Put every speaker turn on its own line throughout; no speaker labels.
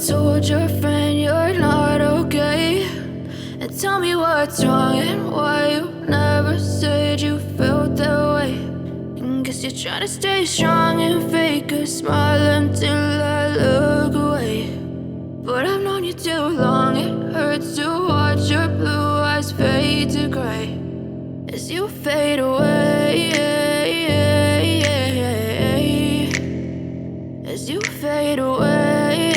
told your friend you're not okay, and tell me what's wrong and why you never said you felt that way. And guess you're trying to stay strong and fake a smile until I look away. But I've known you too long, it hurts to watch your blue eyes fade to gray as you fade away, as you fade away.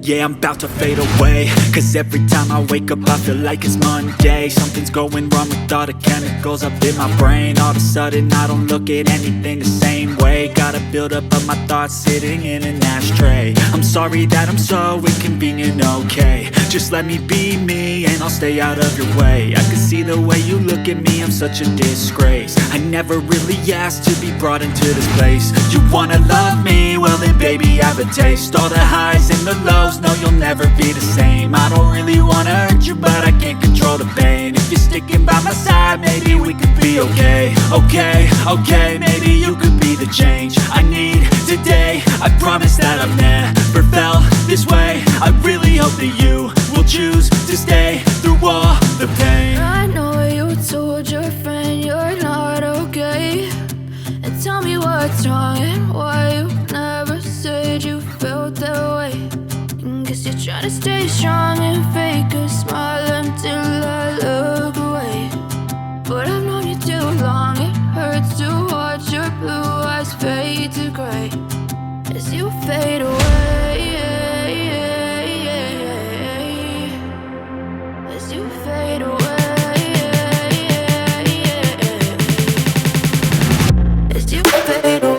Yeah, I'm about to fade away, cause every time I wake up I feel like it's Monday. Something's going wrong with all the chemicals up in my brain. All of a sudden I don't look at anything the same way. Gotta build up of my thoughts sitting in an ashtray. I'm sorry that I'm so inconvenient, okay. Just let me be me and I'll stay out of your way. I can see the way you look at me, I'm such a disgrace. I never really asked to be brought into this place. You wanna love me? Well then baby I have a taste. All the highs and the lows, no you'll never be the same. I don't really wanna hurt you but I can't control the pain. If you're sticking by my side maybe we could be okay. Okay, maybe you could be the change I need today. I promise that I've never felt this way. I really hope that you will choose to stay through all the pain.
I know you told your friend you're not okay, and tell me what's wrong and why you never said you felt that way. And guess you're trying to stay strong and fake a smile until I look away. But I've known you too long, it hurts to watch your blue eyes fade to gray as you fade away, as you fade away, as you fade away.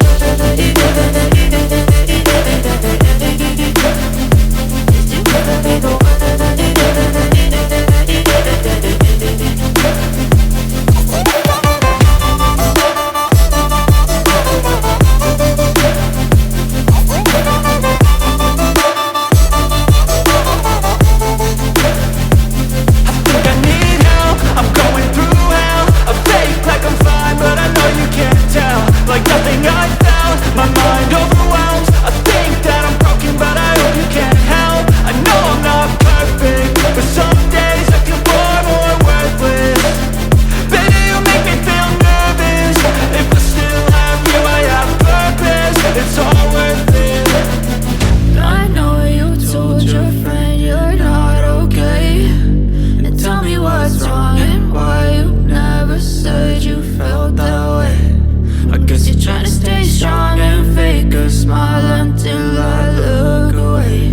Trying to stay strong and fake a smile until I look away.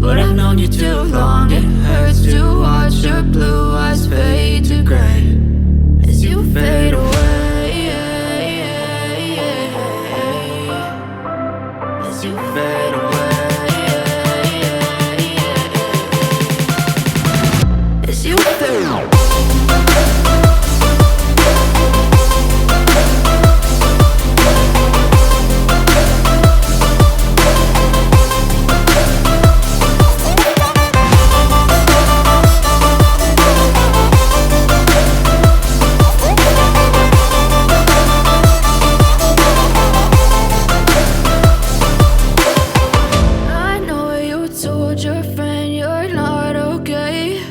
But I've known you too long, it hurts to watch your blue eyes fade to gray as you fade away, as you fade away, as you fade away. Your friend you're not okay,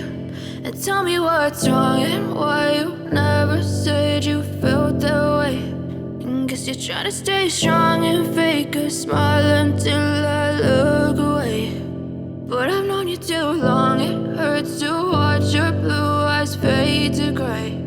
and tell me what's wrong and why you never said you felt that way. And guess you're trying to stay strong and fake a smile until I look away. But I've known you too long, it hurts to watch your blue eyes fade to gray